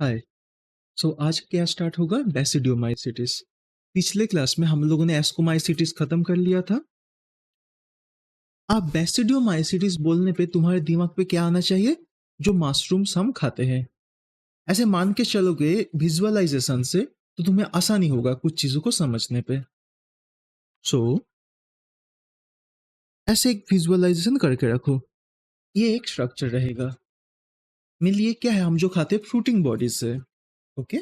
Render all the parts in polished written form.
हाय। आज क्या स्टार्ट होगा? बेसिडियोमाइसिटिस। पिछले क्लास में हम लोगों ने एस्कोमाइसिटिस खत्म कर लिया था। अब बेसिडियोमाइसिटिस बोलने पे तुम्हारे दिमाग पे क्या आना चाहिए? जो मशरूम्स हम खाते हैं। ऐसे मान के चलोगे विजुअलाइजेशन से तो तुम्हें आसानी होगा कुछ चीजों को समझने पे। सो ऐसे एक विजुअलाइजेशन करके रखो। ये एक स्ट्रक्चर रहेगा। मिलिए क्या है, हम जो खाते हैं फ्रूटिंग बॉडीज से। ओके।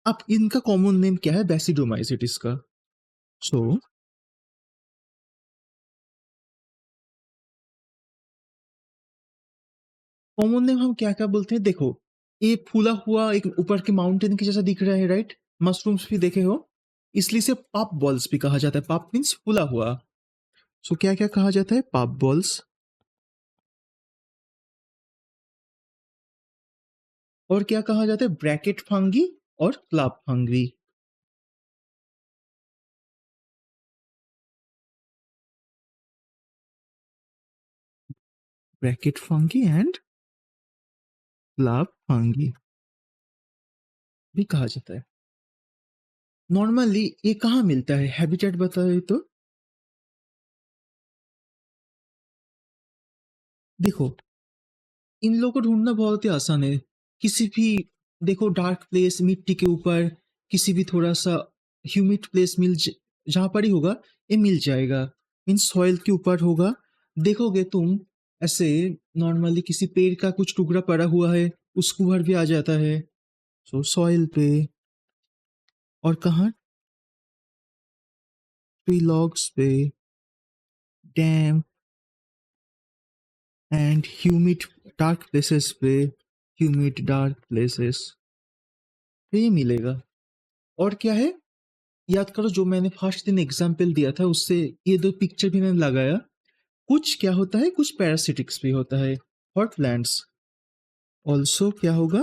अब इनका कॉमन नेम क्या है बेसिडियोमाइसिटिस का? सो कॉमन नेम हम क्या क्या बोलते हैं देखो। ये फूला हुआ एक ऊपर के माउंटेन के जैसा दिख रहा है, राइट? मशरूम्स भी देखे हो, इसलिए से पॉप बॉल्स भी कहा जाता है। पॉप मीन्स फूला हुआ। क्या क्या कहा जाता है? Pop balls. और क्या कहा जाता है? ब्रैकेट फंगी और club fungi. Bracket fungi and club fungi भी कहा जाता है। नॉर्मली ये कहाँ मिलता है? हैबिटेट बताए तो देखो, इन लोगों को ढूंढना बहुत ही आसान है। किसी भी देखो डार्क प्लेस, मिट्टी के ऊपर, किसी भी थोड़ा सा ह्यूमिड प्लेस जहाँ पर ही होगा ये मिल जाएगा। इन सॉइल के ऊपर होगा। देखोगे तुम ऐसे नॉर्मली किसी पेड़ का कुछ टुकड़ा पड़ा हुआ है, उसके ऊपर भी आ जाता है। सॉइल पे। और कहाँ? ट्री लॉग्स पे, dam and humid dark places पे, ह्यूमिड डार्क प्लेसेस पे ये मिलेगा। और क्या है? याद करो जो मैंने फर्स्ट दिन एग्जाम्पल दिया था, उससे ये दो पिक्चर भी मैंने लगाया। कुछ क्या होता है, कुछ पैरासिटिक्स भी होता है। हॉट प्लांट्स ऑल्सो क्या होगा?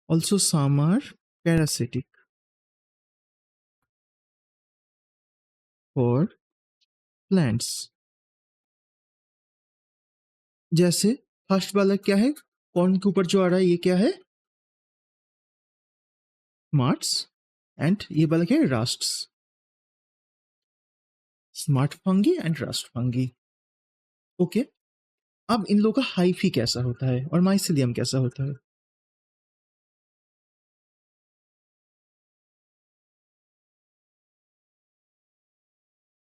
Also some are parasitic for plants. जैसे फर्स्ट वाला क्या है? कॉर्न के ऊपर जो आ रहा है ये क्या है? स्मार्ट्स। एंड ये वाला क्या है? Rusts. Smut fungi and rust fungi. Okay. अब इन लोगों का हाइफी कैसा होता है और माइसिलियम कैसा होता है?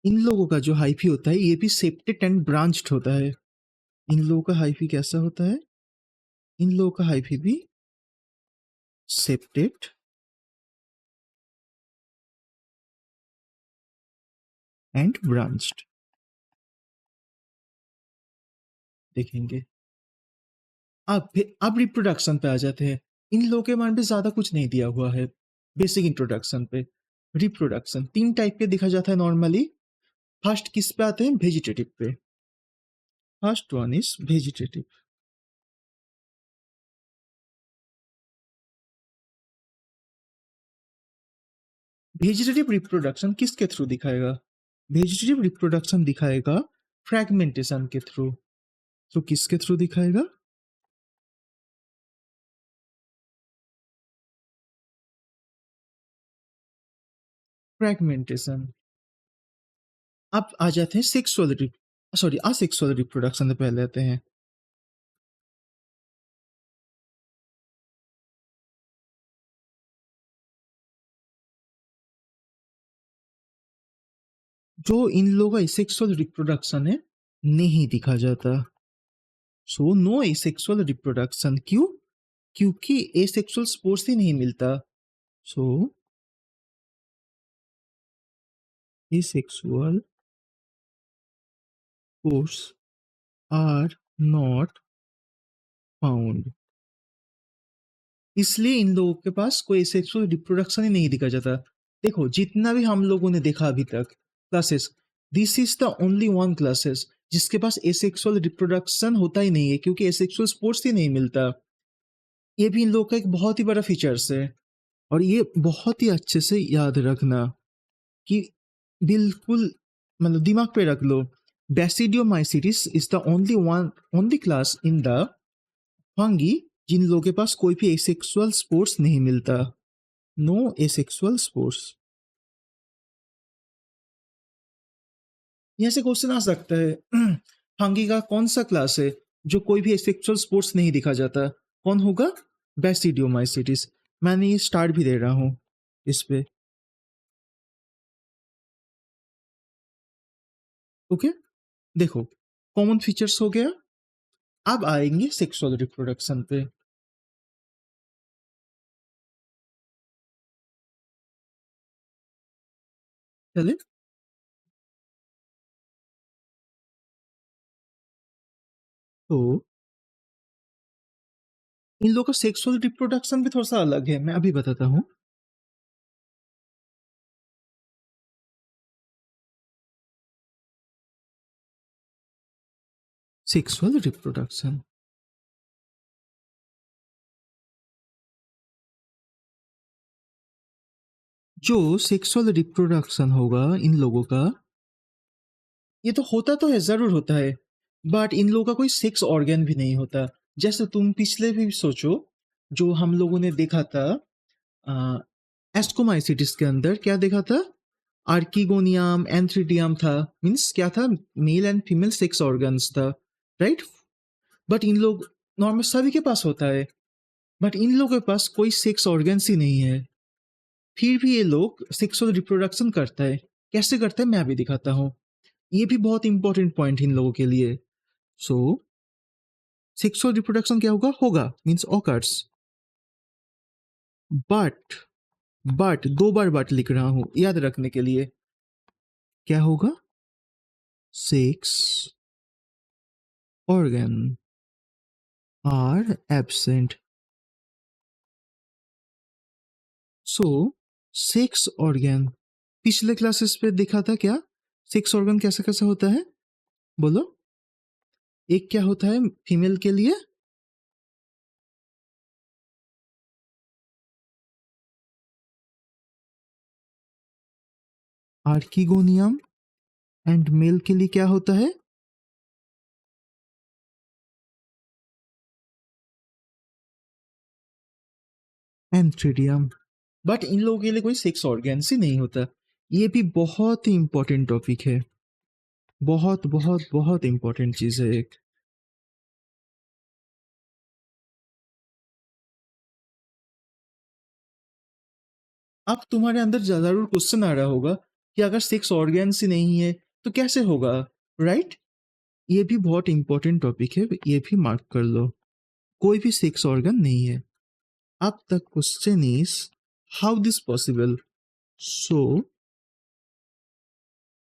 इन लोगों का जो हाइफी होता है ये भी सेप्टेड एंड ब्रांच्ड होता है। इन लोगों का हाइफी कैसा होता है? इन लोगों का हाइफी भी सेप्टेड एंड ब्रांच्ड देखेंगे। अब रिप्रोडक्शन पे आ जाते हैं। इन लोगों के बारे में ज्यादा कुछ नहीं दिया हुआ है। बेसिक इंट्रोडक्शन पे। रिप्रोडक्शन तीन टाइप के देखा जाता है नॉर्मली। फर्स्ट किस पे आते हैं? वेजिटेटिव पे। First one is vegetative. Vegetative reproduction किसके थ्रू दिखाएगा? वेजिटेटिव रिप्रोडक्शन दिखाएगा फ्रैगमेंटेशन के थ्रू। किसके थ्रू दिखाएगा? फ्रैगमेंटेशन। अब आ जाते हैं सेक्सुअल, सॉरी असेक्सुअल रिप्रोडक्शन से पहले आते हैं। जो इन लोगों का सेक्सुअल रिप्रोडक्शन है नहीं दिखा जाता। No asexual reproduction. क्यों? क्योंकि एसेक्सुअल स्पोर्स ही नहीं मिलता। So asexual spores are not found. इसलिए इन लोगों के पास कोई सेक्सुअल रिप्रोडक्शन ही नहीं दिखा जाता। देखो जितना भी हम लोगों ने देखा अभी तक classes, this is the only one classes जिसके पास एसेक्सुअल रिप्रोडक्शन होता ही नहीं है, क्योंकि एसेक्सुअल स्पोर्ट्स ही नहीं मिलता। ये भी इन लोगों का एक बहुत ही बड़ा फीचर्स है। और ये बहुत ही अच्छे से याद रखना कि बिल्कुल मतलब दिमाग पे रख लो। Basidiomycetes is the only class in the fungi जिन लोगों के पास कोई भी एसेक्सुअल स्पोर्स नहीं मिलता। No asexual spores. यहाँ से क्वेश्चन आ सकता है फंगी का कौन सा क्लास है जो कोई भी एसेक्सुअल स्पोर्स नहीं दिखा जाता? कौन होगा? बेसिडियोमाइसिटिस। मैंने ये स्टार भी दे रहा हूँ इस पे। ओके, देखो कॉमन फीचर्स हो गया। अब आएंगे सेक्सुअल रिप्रोडक्शन पे। चले, तो इन लोगों का सेक्सुअल रिप्रोडक्शन भी थोड़ा सा अलग है, मैं अभी बताता हूँ। सेक्सुअल रिप्रोडक्शन, जो सेक्सुअल रिप्रोडक्शन होगा इन लोगों का, ये तो है, जरूर होता है, बट इन लोगों का कोई सेक्स ऑर्गन भी नहीं होता। जैसे तुम पिछले भी सोचो, जो हम लोगों ने देखा था एस्कोमाइसिटिस के अंदर, क्या देखा था? आर्किगोनियम एंथ्रिडियम था। मीन्स क्या था? Male and female sex organs था, राइट? बट इन लोग, नॉर्मल सभी के पास होता है, बट इन लोगों के पास कोई सेक्स ऑर्गन्स ही नहीं है। फिर भी ये लोग सेक्सुअल रिप्रोडक्शन करता है। कैसे करते हैं मैं अभी दिखाता हूँ। ये भी बहुत इंपॉर्टेंट पॉइंट इन लोगों के लिए। सो सेक्सुअल रिप्रोडक्शन क्या होगा? होगा मीन्स ऑकर्स, बट दो बार बट लिख रहा हूं याद रखने के लिए। क्या होगा? Sex organ are absent. So sex organ, पिछले क्लासेस पे देखा था क्या? सेक्स ऑर्गन कैसा कैसा होता है? बोलो। एक क्या होता है फीमेल के लिए? आर्किगोनियम। एंड मेल के लिए क्या होता है? एंथ्रिडियम। बट इन लोगों के लिए कोई सेक्स ऑर्गन्स ही नहीं होता। ये भी बहुत ही इंपॉर्टेंट टॉपिक है, बहुत बहुत बहुत इंपॉर्टेंट चीज है एक। अब तुम्हारे अंदर जरूर क्वेश्चन आ रहा होगा कि अगर सेक्स ऑर्गन्स ही नहीं है तो कैसे होगा, राइट? ये भी बहुत इंपॉर्टेंट टॉपिक है, ये भी मार्क कर लो। कोई भी सेक्स ऑर्गन नहीं है। अब तक question is how this possible. So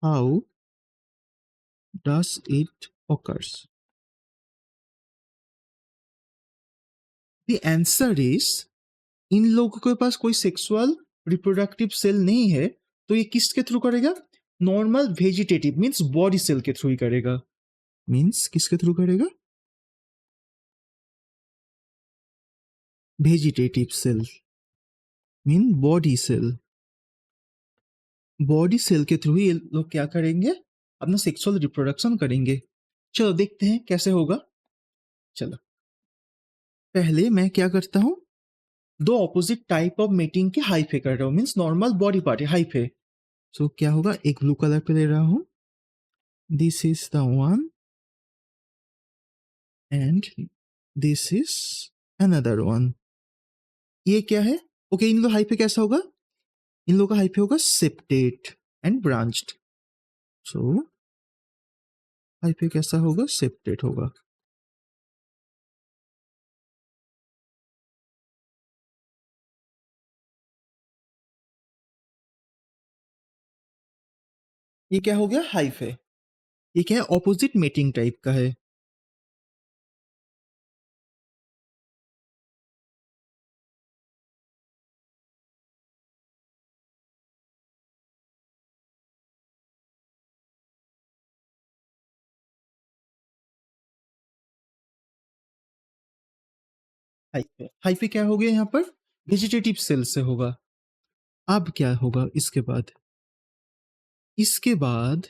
how does it occurs? The answer is, इन लोगों के पास कोई सेक्सुअल रिप्रोडक्टिव सेल नहीं है, तो ये किसके थ्रू करेगा? Normal vegetative means body cell के थ्रू ही करेगा। मीन्स किसके थ्रू करेगा? Vegetative cell mean body cell. Body cell के थ्रू ही ये लोग क्या करेंगे? अपना सेक्सुअल रिप्रोडक्शन करेंगे। चलो देखते हैं कैसे होगा। चलो, पहले मैं क्या करता हूँ, दो ऑपोजिट टाइप ऑफ मेटिंग के हाइफे कर रहा हूँ, मीन्स नॉर्मल बॉडी पार्ट है हाइफे। सो क्या होगा, एक ब्लू कलर पे ले रहा हूँ, this is the one and this is another one. ये क्या है? ओके, इन लोग हाइफे कैसा होगा? इन लोगों का हाइफे होगा septate and branched. So hyphae कैसा होगा? सेप्टेट होगा। ये क्या हो गया? हाइफे। ये क्या है? ऑपोजिट मेटिंग टाइप का है। हाइफे, हाइफे क्या हो गया यहाँ पर? वेजिटेटिव सेल से होगा। अब क्या होगा इसके बाद? इसके बाद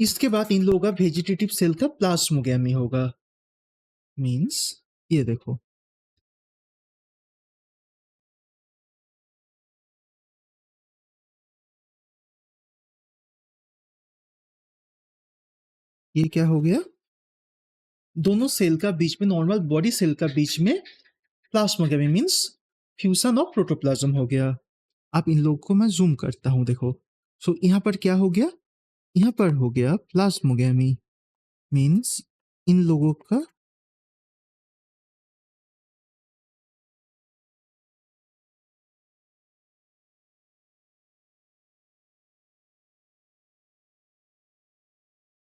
इसके बाद इन लोगों का वेजिटेटिव सेल का प्लाज्मोगेमी होगा। मीन्स ये देखो, ये क्या हो गया, दोनों सेल का बीच में, नॉर्मल बॉडी सेल का बीच में plasmogamy means fusion of protoplasm हो गया। अब इन लोगों को मैं जूम करता हूं, देखो। सो यहाँ पर क्या हो गया, यहाँ पर हो गया प्लाज्मोगेमी मीन्स इन लोगों का,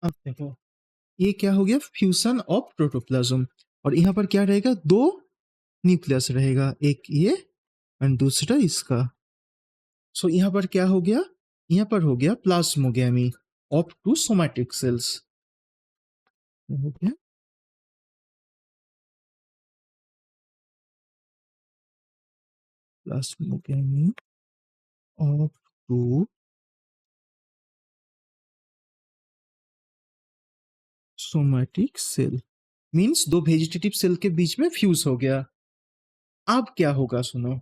अब देखो ये क्या हो गया, फ्यूजन ऑफ प्रोटोप्लाज्म। और यहाँ पर क्या रहेगा, दो न्यूक्लियस रहेगा, एक ये एंड दूसरा इसका। सो यहाँ पर क्या हो गया, यहाँ पर हो गया plasmogamy of two somatic cells. हो गया plasmogamy of two somatic cell means दो वेजिटेटिव सेल के बीच में फ्यूज हो गया। अब क्या होगा सुनो,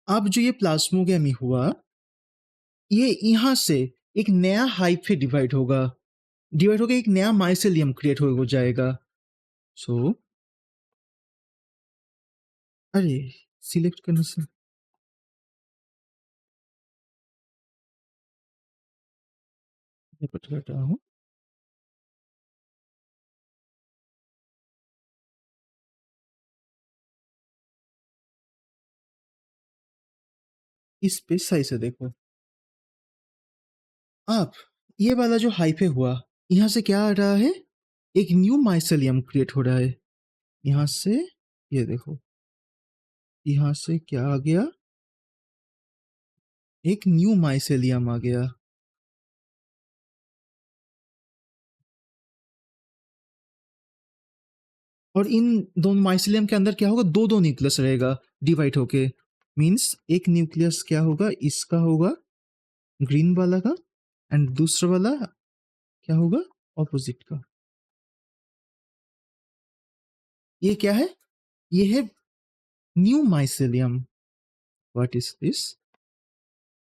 अब जो ये प्लाज्मोगेमी हुआ, ये यहां से एक नया हाइफे डिवाइड होगा, एक नया माइसेलियम क्रिएट हो जाएगा। सो अरे सिलेक्ट करने से मैं बता रहा हूँ, इस पे सही से देखो। अब ये वाला जो हाइफे हुआ, यहाँ से क्या आ रहा है, एक न्यू माइसेलियम क्रिएट हो रहा है। यहाँ से ये देखो, यहाँ से क्या आ गया, एक न्यू माइसेलियम आ गया। और इन दोनों माइसेलियम के अंदर क्या होगा, दो दो न्यूक्लियस रहेगा डिवाइड होके। मीन्स एक न्यूक्लियस क्या होगा, इसका होगा ग्रीन वाला का, एंड दूसरा वाला क्या होगा, ऑपोजिट का। ये क्या है, ये है new mycelium. What is this,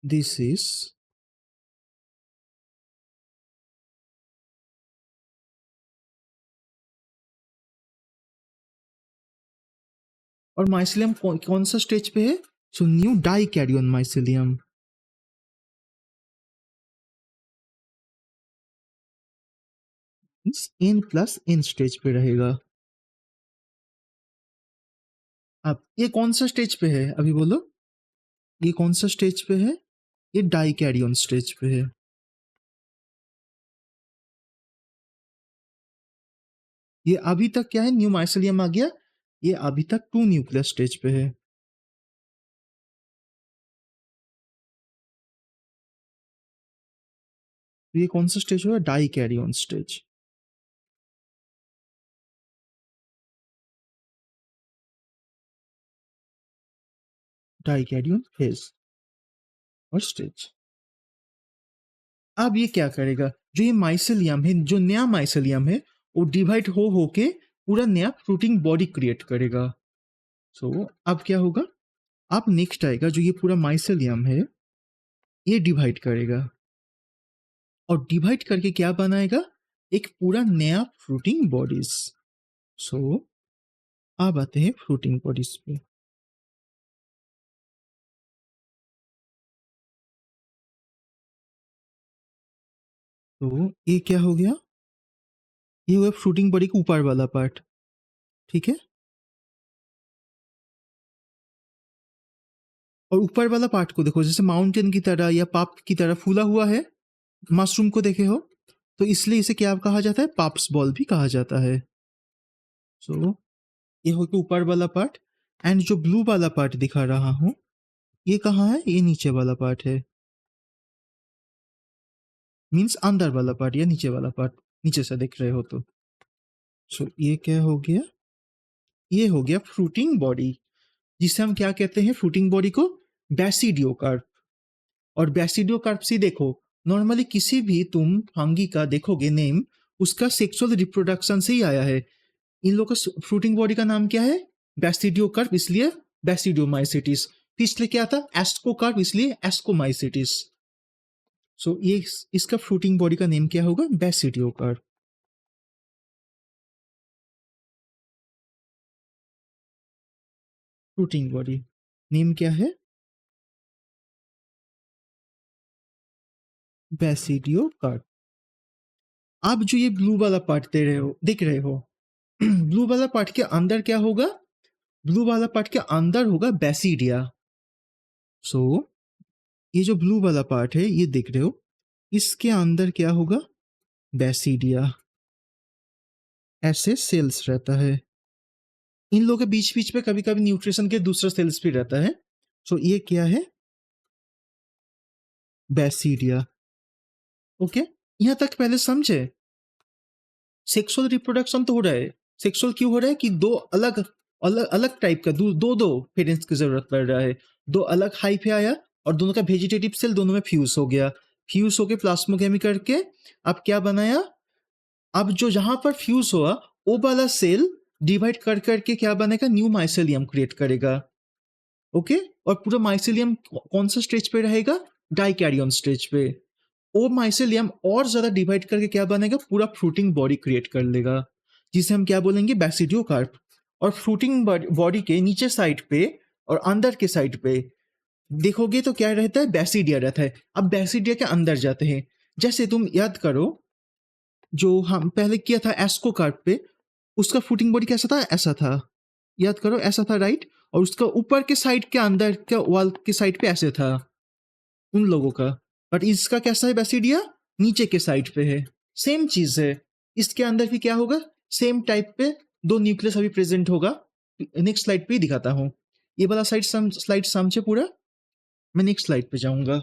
this is, और माइसेलियम कौन सा स्टेज पे है, so new dikaryon mycelium. N+N stage पे रहेगा। अब ये कौन सा स्टेज पे है, अभी बोलो, ये कौन सा स्टेज पे है, ये डाई कैरियन स्टेज पे है। ये अभी तक क्या है, न्यू माइसेलियम आ गया, ये अभी तक टू न्यूक्लियस स्टेज पे है। तो ये कौन सा स्टेज होगा, dikaryon stage. Dikaryon phase और स्टेज। अब ये क्या करेगा, जो ये माइसेलियम है, जो नया माइसेलियम है, वो डिवाइड हो के पूरा नया फ्रूटिंग बॉडी क्रिएट करेगा। सो अब क्या होगा, अब नेक्स्ट आएगा, जो ये पूरा माइसेलियम है, ये डिवाइड करेगा, और डिवाइड करके क्या बनाएगा, एक पूरा नया फ्रूटिंग बॉडीज। सो अब आते हैं फ्रूटिंग बॉडीज पे। तो ये क्या हो गया, ये हुआ फ्रूटिंग बॉडी का ऊपर वाला पार्ट, ठीक है। और ऊपर वाला पार्ट को देखो, जैसे माउंटेन की तरह या पाप की तरह फूला हुआ है, मशरूम को देखे हो, तो इसलिए इसे क्या कहा जाता है, पाप्स बॉल भी कहा जाता है। सो ये हो गया ऊपर वाला पार्ट, एंड जो ब्लू वाला पार्ट दिखा रहा हूं, ये कहाँ है, ये नीचे वाला पार्ट है। मीन्स अंदर वाला पार्ट या नीचे वाला पार्ट, नीचे से देख रहे हो तो। सो ये क्या हो गया, ये हो गया फ्रूटिंग बॉडी, जिसे हम क्या कहते हैं, फ्रूटिंग बॉडी को बैसिडियोकार्प। और बैसिडियोकार्प से देखो, नॉर्मली किसी भी तुम फंगी का देखोगे नेम, उसका सेक्सुअल रिप्रोडक्शन से ही आया है। इन लोगों का फ्रूटिंग बॉडी का नाम क्या है? बैसिडियोकार्प, इसलिए बैसिडियोमाइसिटिस। पिछले क्या था? एस्कोकार्प, इसलिए एस्कोमाइसिटिस। सो ये इसका फ्रूटिंग बॉडी का नेम क्या होगा? बैसिडियोकार्प। फ्रूटिंग बॉडी नेम क्या है? बैसिडियोकार्प। आप जो ये ब्लू वाला पार्ट दे रहे हो, दिख रहे हो, ब्लू वाला पार्ट के अंदर क्या होगा? ब्लू वाला पार्ट के अंदर होगा बैसिडिया। सो ये जो ब्लू वाला पार्ट है, ये देख रहे हो, इसके अंदर क्या होगा? बैसिडिया। ऐसे सेल्स रहता है। इन लोगों के बीच बीच में कभी कभी न्यूट्रिशन के दूसरा सेल्स भी रहता है। सो ये क्या है? बैसिडिया। ओके, यहां तक पहले समझे? सेक्सुअल रिप्रोडक्शन तो हो रहा है। सेक्सुअल क्यों हो रहा है? कि दो अलग अलग अलग टाइप का दो दो, दो पेरेंट्स की जरूरत पड़ रहा है। दो अलग हाइफे आया और दोनों का वेजिटेटिव सेल दोनों में फ्यूज हो गया। फ्यूज होके प्लास्मोगेमी करके अब क्या बनाया? अब जो जहां पर फ्यूज हुआ, वो वाला सेल डिवाइड कर करके क्या बनेगा? न्यू माइसेलियम क्रिएट करेगा। ओके, और पूरा माइसेलियम कौन सा स्टेज पे रहेगा? डाइकैरियन स्टेज पे। वो माइसेलियम और ज्यादा डिवाइड करके क्या बनेगा? पूरा फ्रूटिंग बॉडी क्रिएट कर लेगा, जिसे हम क्या बोलेंगे? बैसिडियोकार्प। और फ्रूटिंग बॉडी के नीचे साइड पे और अंदर के साइड पे देखोगे तो क्या रहता है? बैसिडिया रहता है। अब बैसिडिया के अंदर जाते हैं। जैसे तुम याद करो, जो हम पहले किया था एस्कोकार्प पे, उसका फ्रूटिंग बॉडी कैसा था? ऐसा था। याद करो, ऐसा था, राइट? और उसका ऊपर के साइड के अंदर के वॉल के साइड पे ऐसे था उन लोगों का। बट इसका कैसा है? बैसिडिया नीचे के साइड पे है। सेम चीज है। इसके अंदर भी क्या होगा? सेम टाइप पे दो न्यूक्लियस अभी प्रेजेंट होगा। नेक्स्ट स्लाइड पे ही दिखाता हूँ। ये वाला स्लाइड समझे पूरा? मैं नेक्स्ट स्लाइड पे जाऊंगा,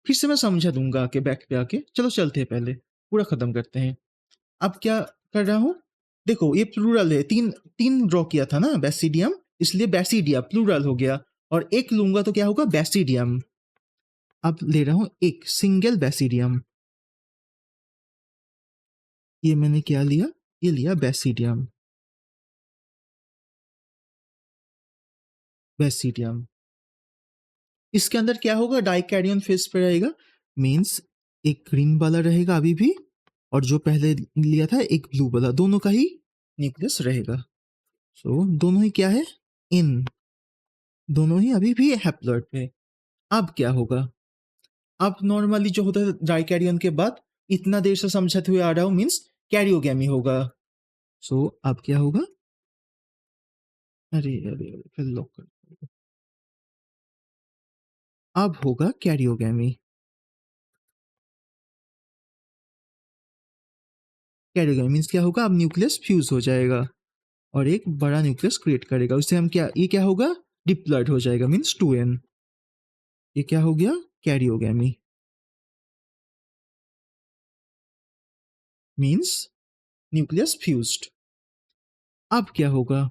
फिर से मैं समझा दूंगा आके, बैक पे आके। चलो चलते हैं, पहले पूरा खत्म करते हैं। अब क्या कर रहा हूँ? देखो, ये प्लूरल है। तीन तीन ड्रॉ किया था ना बैसिडियम, इसलिए बैसिडिया प्लूरल हो गया। और एक लूंगा तो क्या होगा? बैसिडियम। अब ले रहा हूं एक सिंगल बैसिडियम। ये मैंने क्या लिया? ये लिया बैसिडियम। बैसिडियम। इसके अंदर क्या होगा? डाइकैरियन फेज पे रहेगा। मीन्स एक ग्रीन वाला रहेगा अभी भी, और जो पहले लिया था एक ब्लू वाला, दोनों का ही न्यूक्लियस रहेगा। सो दोनों ही क्या है? इन दोनों ही अभी भी हैप्लॉइड पे। अब क्या होगा? अब नॉर्मली जो होता है डाइकैरियन के बाद, इतना देर से समझाते हुए आ रहा हूं, मीन्स कैरियोगेमी होगा। सो अब क्या होगा? अरे अरे अरे, फिर लॉक कर। अब होगा कैरियोगेमी। कैरियोगेमी मीन्स क्या होगा? अब न्यूक्लियस फ्यूज हो जाएगा और एक बड़ा न्यूक्लियस क्रिएट करेगा। उससे हम क्या, ये क्या होगा? डिप्लॉइड हो जाएगा, मीन्स 2n। ये क्या हो गया? कैरियोगेमी। Means nucleus fused. अब क्या होगा?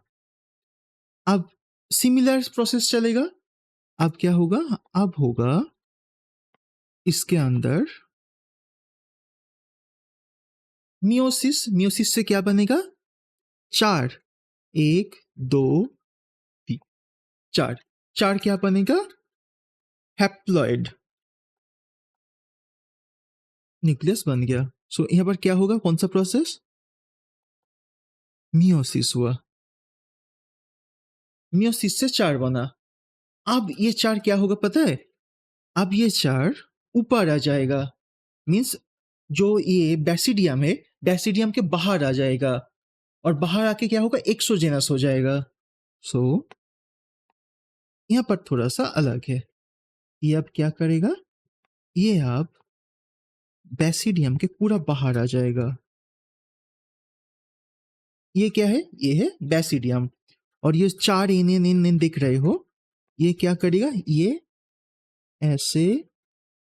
अब सिमिलर प्रोसेस चलेगा। अब क्या होगा? अब होगा इसके अंदर मियोसिस। मियोसिस से क्या बनेगा? चार। एक, दो, तीन, चार। चार क्या बनेगा? हैप्लॉइड न्यूक्लियस बन गया। सो यहां पर क्या होगा? कौन सा प्रोसेस? मियोसिस हुआ। मियोसिस से चार बना। अब ये चार क्या होगा पता है? अब ये चार ऊपर आ जाएगा। मीन्स जो ये बैसिडियम है, बैसिडियम के बाहर आ जाएगा। और बाहर आके क्या होगा? एक्सोजेनस हो जाएगा। सो यहां पर थोड़ा सा अलग है। ये अब क्या करेगा? ये अब बैसिडियम के पूरा बाहर आ जाएगा। ये क्या है? ये है बैसिडियम। और ये चार इन इन इन इन दिख रहे हो, ये क्या करेगा? ये ऐसे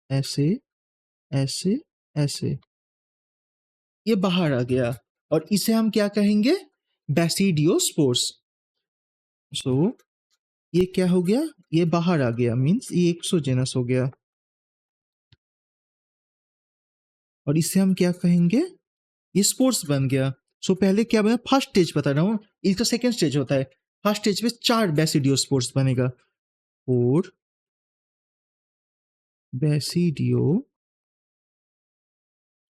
ऐसे ऐसे ऐसे, ये बाहर आ गया। और इसे हम क्या कहेंगे? बैसिडियोस्पोर्स। सो ये क्या हो गया? ये बाहर आ गया, मीन्स ये एक्सोजेनस हो गया। और इसे हम क्या कहेंगे, ये स्पोर्स बन गया। सो पहले क्या बना, फर्स्ट स्टेज बता रहा हूँ, इसका सेकेंड स्टेज होता है। फर्स्ट स्टेज पे 4 बेसिडियो स्पोर्स बनेगा, 4 बेसिडियो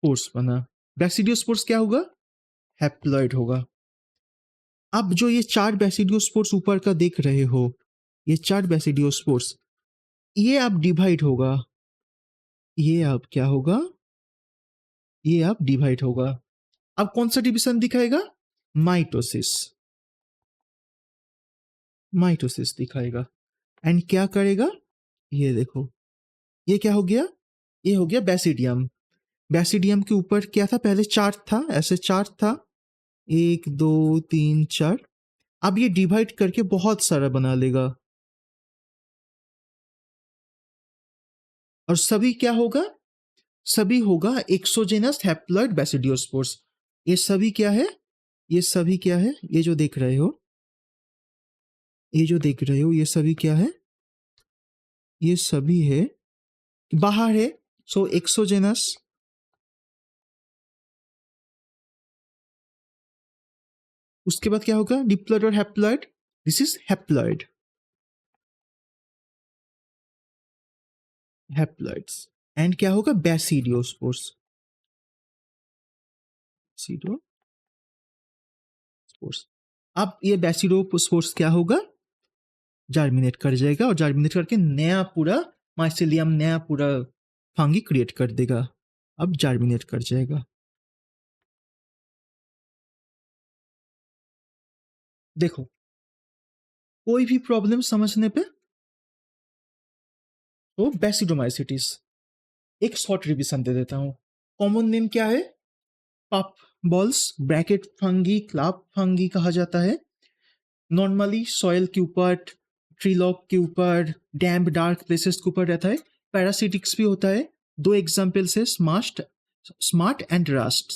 स्पोर्स बना। बेसिडियो स्पोर्स क्या होगा, हैप्लॉइड होगा। अब जो ये 4 बेसिडियो स्पोर्स ऊपर का देख रहे हो, ये 4 बेसिडियो स्पोर्स, ये अब डिवाइड होगा, ये अब क्या होगा, ये अब डिवाइड होगा। अब कौन सा डिवीजन दिखाएगा, माइटोसिस, माइटोसिस दिखाएगा। एंड क्या करेगा, ये देखो, ये क्या हो गया, ये हो गया बेसिडियम। बेसिडियम के ऊपर क्या था, पहले चार्ट था, ऐसे चार्ट था, 1 2 3 4। अब ये डिवाइड करके बहुत सारा बना लेगा, और सभी क्या होगा, सभी होगा एक्सोजेनस हैप्लॉइड बेसिडियोस्पोर्स। ये सभी क्या है, ये सभी क्या है, ये जो देख रहे हो, ये जो देख रहे हो, ये सभी क्या है, ये सभी है, बाहर है। सो एक्सोजेनस, उसके बाद क्या होगा, डिप्लॉइड और haploid, this is haploid, haploids. And क्या होगा, बेसिडियोस्पोर्स, बेसिडियोस्पोर्स। अब ये बेसिडियोस्पोर्स क्या होगा, जार्मिनेट कर जाएगा, और जार्मिनेट करके नया पूरा माइसेलियम, नया पूरा फंगी क्रिएट कर देगा। अब जार्मिनेट कर जाएगा। देखो, कोई भी प्रॉब्लम समझने पे तो बेसिडोमाइसिटिस, एक शॉर्ट रिविजन दे देता हूं। कॉमन नेम क्या है, पप balls, bracket fungi, club fungi कहा जाता है। नॉर्मली सॉइल के ऊपर, ट्री लॉक के ऊपर, डैम्प डार्क प्लेसेस के ऊपर रहता है। पैरासिटिक्स भी होता है। 2 एग्जाम्पल्स है, स्मार्ट एंड रस्ट।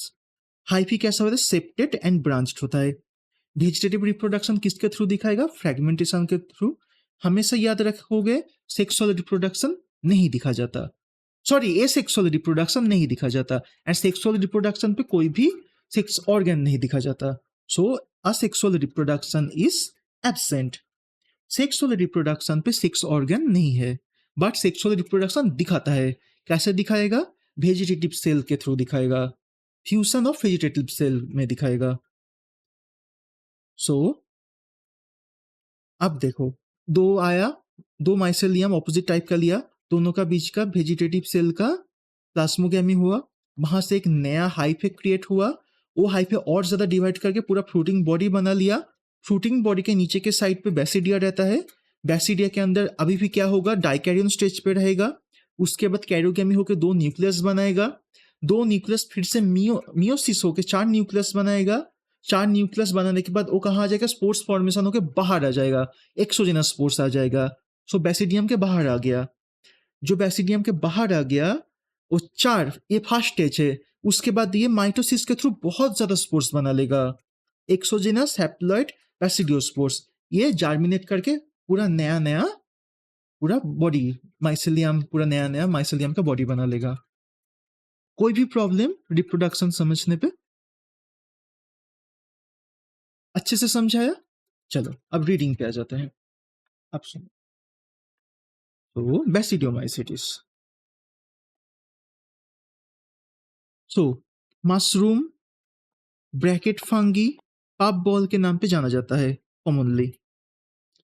हाइफी कैसा होता है, सेप्टेड एंड ब्रांच्ड होता है। वेजिटेटिव रिप्रोडक्शन किसके थ्रू दिखाएगा, फ्रेगमेंटेशन के थ्रू। हमेशा याद रखोगे, सेक्सुअल रिप्रोडक्शन नहीं दिखा जाता, सॉरी एसेक्सुअल रिप्रोडक्शन नहीं दिखा जाता, एंड सेक्सुअल रिप्रोडक्शन पे कोई भी सेक्स ऑर्गन नहीं दिखा जाता। So asexual reproduction is absent. Sexual reproduction पे सेक्स ऑर्गन नहीं है, बट सेक्सुअल रिप्रोडक्शन दिखाता है। कैसे दिखाएगा, वेजिटेटिव सेल के थ्रू दिखाएगा, फ्यूजन ऑफ वेजिटेटिव सेल में दिखाएगा। सो अब देखो, दो आया, 2 माइसेलियम ऑपोजिट टाइप का लिया, दोनों का बीच का वेजिटेटिव सेल का प्लास्मोगेमी हुआ, वहां से एक नया हाइफे क्रिएट हुआ। वो हाइफे और ज्यादा डिवाइड करके पूरा फ्रूटिंग बॉडी बना लिया। फ्रूटिंग बॉडी के नीचे के साइड पे बेसिडिया रहता है। बेसिडिया के अंदर अभी भी क्या होगा, डाइकैरियन स्टेज पे रहेगा। उसके बाद कैरियोगेमी होकर 2 न्यूक्लियस बनाएगा। 2 न्यूक्लियस फिर से मियोसिस होकर 4 न्यूक्लियस बनाएगा। 4 न्यूक्लियस बनाने के बाद वो कहाँ आ जाएगा, स्पोर्स फॉर्मेशन होकर बाहर आ जाएगा, एक्सोजेनस स्पोर्स आ जाएगा। सो बेसिडियम के बाहर आ गया। जो बेसिडियम के बाहर आ गया, वो 4, ये फर्स्ट स्टेज है। उसके बाद ये माइटोसिस के थ्रू बहुत ज्यादा स्पोर्स बना लेगा, एक्सोजेनस हैप्लॉइड बेसिडियोस्पोर्स। ये जार्मिनेट करके पूरा नया नया पूरा बॉडी, माइसेलियम, पूरा नया नया माइसेलियम का बॉडी बना लेगा। कोई भी प्रॉब्लम रिप्रोडक्शन समझने पे, अच्छे से समझाया। चलो अब रीडिंग पे आ जाते हैं। अब सुनो, तो बेसिडियोमाइसिटिस। सो मशरूम, ब्रैकेट फंगी, पप बॉल के नाम पे जाना जाता है कॉमनली।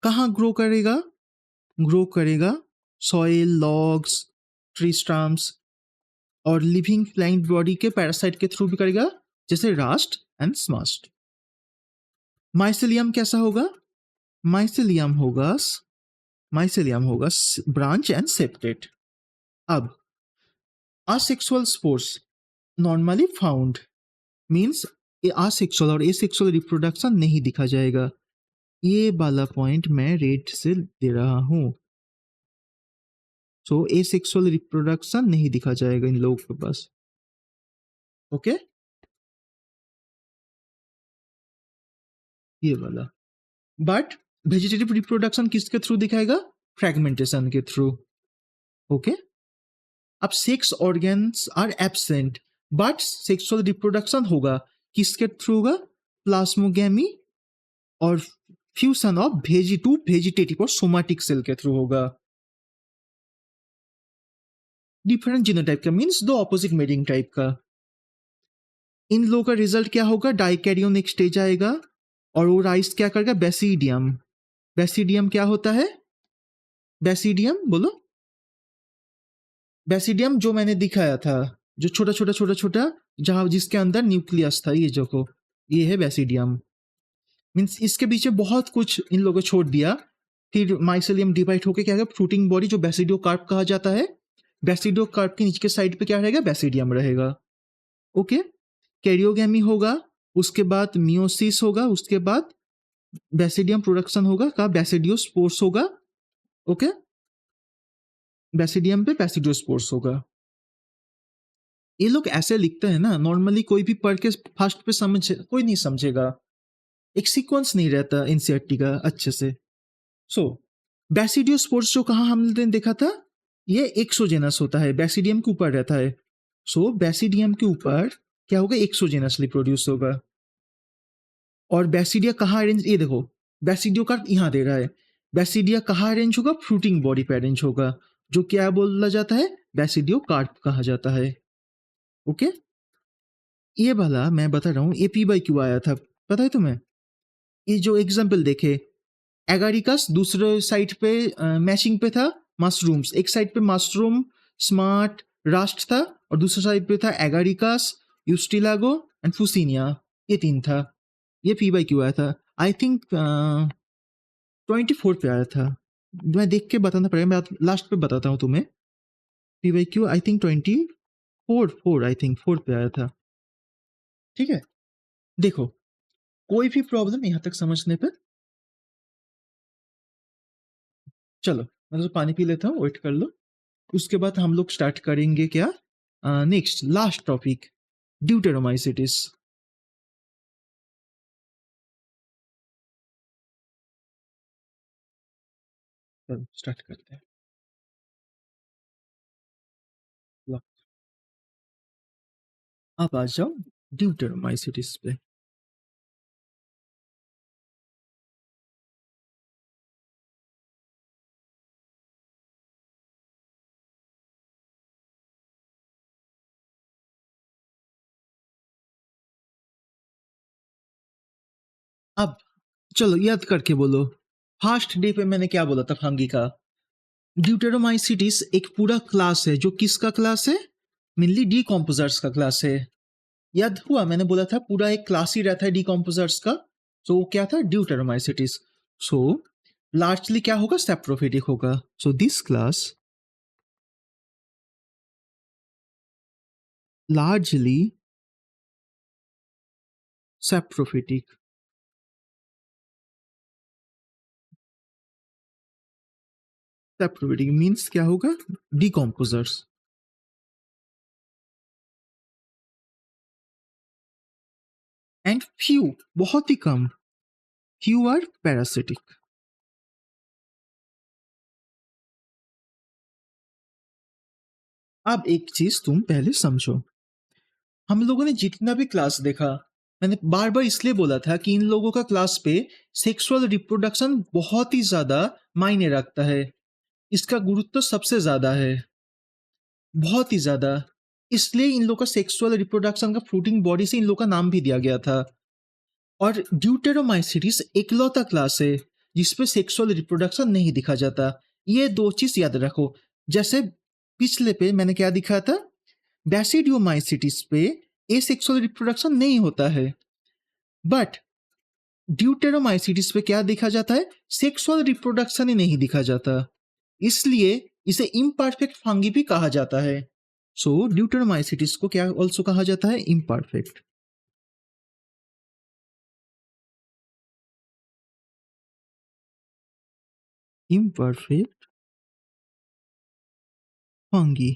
कहाँ ग्रो करेगा, ग्रो करेगा सॉइल, लॉग्स, ट्री स्टम्प्स और लिविंग प्लांट बॉडी के पैरासाइट के थ्रू भी करेगा, जैसे रास्ट एंड स्मस्ट। माइसेलियम कैसा होगा, माइसेलियम होगा, माइसेलियम होगा ब्रांच एंड सेपरेट। अब asexual spores normally found, means asexual और एसेक्सुअल रिप्रोडक्शन नहीं दिखा जाएगा। ये वाला पॉइंट मैं रेड से दे रहा हूं। सो एसेक्सुअल रिप्रोडक्शन नहीं दिखा जाएगा इन लोगों के पास, ओके। ये वाला, बट वेजिटेटिव रिप्रोडक्शन किसके थ्रू दिखाएगा, फ्रेगमेंटेशन के थ्रू, ओके। अब sex organs are absent, but sexual reproduction होगा किसके थ्रू होगा? प्लाज्मोगेमी और फ्यूजन ऑफ भेजी टू वेजिटेटिव और सोमाटिक सेल के थ्रू होगा। डिफरेंट जीनोटाइप का मीन्स दो ऑपोजिट मेडिंग टाइप का। इन लोगों का रिजल्ट क्या होगा? डाइकैरियोन एक स्टेज आएगा और वो राइस क्या करेगा? बेसिडियम। बेसिडियम क्या होता है? बेसिडियम बोलो। बेसिडियम जो मैंने दिखाया था, जो छोटा छोटा छोटा छोटा, जहां जिसके अंदर न्यूक्लियस था, ये जो को, ये है बेसिडियम। मीन्स इसके पीछे बहुत कुछ इन लोगों को छोड़ दिया। फिर माइसेलियम डिवाइड होकर क्या होगा? फ्रूटिंग बॉडी जो बेसिडियो कार्प कहा जाता है। बेसिडियो कार्प के नीचे के साइड पे क्या रहेगा? बेसिडियम रहेगा। ओके। कैरियोगेमी होगा, उसके बाद मियोसिस होगा, उसके बाद बेसिडियम प्रोडक्शन होगा का बेसिडियोस्पोर्स होगा। ओके। बेसिडियम पे बेसिडियोस्पोर्स होगा। ये लोग ऐसे लिखते हैं ना, नॉर्मली कोई भी पढ़ के फर्स्ट पे समझ कोई नहीं समझेगा। एक सीक्वेंस नहीं रहता एनसीईआरटी का अच्छे से। सो बेसिडियोस्पोर्स जो कहा हमने देखा था, ये एक्सोजेनस होता है, बेसिडियम के ऊपर रहता है। सो बेसिडियम के ऊपर क्या होगा? एक्सोजेनसली प्रोड्यूस होगा। और बेसिडिया कहाँ अरेंज? ये देखो, बेसिडियो का यहाँ दे रहा है। बेसिडिया कहाँ अरेंज होगा? फ्रूटिंग बॉडी पे अरेंज होगा, जो क्या बोला जाता है? बेसिडियो कार्प कहा जाता है। ओके। ये वाला मैं बता रहा हूँ, ये पी बाई क्यू आया था, पता है तुम्हें? ये जो एग्जाम्पल देखे, एगारिकस दूसरे साइड पे मैचिंग पे था मशरूम्स, एक साइड पे मशरूम, स्मार्ट, रास्ट था, और दूसरे साइड पे था एगारिकस, यूस्टिलागो एंड फुसिनिया। ये तीन था। ये पी बाई क्यू आया था, आई थिंक 24 पे आया था। मैं देख के बताना पड़ेगा, मैं लास्ट पे बताता हूँ तुम्हें। P by Q I think 24 I think 4 पे आया था। ठीक है। देखो, कोई भी प्रॉब्लम यहाँ तक समझने पे? चलो मैं तो पानी पी लेता हूँ, वेट कर लो। उसके बाद हम लोग स्टार्ट करेंगे क्या? Next last topic, deuteromycetes. चलो स्टार्ट करते हैं। लो, आप आ जाओ ड्यूटेरोमाइसिटिस पे। अब चलो याद करके बोलो, फर्स्ट डे पे मैंने क्या बोला था फंगी का? ड्यूटेरोमाइसिटिस एक पूरा क्लास है, जो किसका क्लास है? मेनली डीकम्पोजर्स का क्लास है। याद हुआ मैंने बोला था पूरा एक क्लास ही रहता है डीकम्पोजर्स का। सो वो क्या था? ड्यूटेरोमाइसिटिस। सो लार्जली क्या होगा? सेप्रोफिटिक होगा। So this class largely saprophytic. Saprophytic means क्या होगा? Decomposers. And few, बहुत ही कम, few are parasitic. अब एक चीज तुम पहले समझो, हम लोगों ने जितना भी क्लास देखा, मैंने बार बार इसलिए बोला था कि इन लोगों का क्लास पे सेक्सुअल रिप्रोडक्शन बहुत ही ज्यादा मायने रखता है। इसका गुरुत्व सबसे ज्यादा है, बहुत ही ज्यादा। इसलिए इन लोग का सेक्सुअल रिप्रोडक्शन का फ्रूटिंग बॉडी से इन लोग का नाम भी दिया गया था। और ड्यूटेरोमाइसिटिस एकलौता क्लास है जिसपे सेक्सुअल रिप्रोडक्शन नहीं दिखा जाता। ये दो चीज याद रखो। जैसे पिछले पे मैंने क्या दिखाया था? बैसिडियोमाइसिटिस पे एसेक्सुअल रिप्रोडक्शन नहीं होता है, बट ड्यूटेरोमाइसिटिस पे क्या देखा जाता है? सेक्सुअल रिप्रोडक्शन ही नहीं दिखा जाता। इसलिए इसे इम्परफेक्ट फंगी भी कहा जाता है। सो ड्यूटेरोमाइसिटिस को क्या ऑल्सो कहा जाता है? इम्परफेक्ट। Imperfect fungi.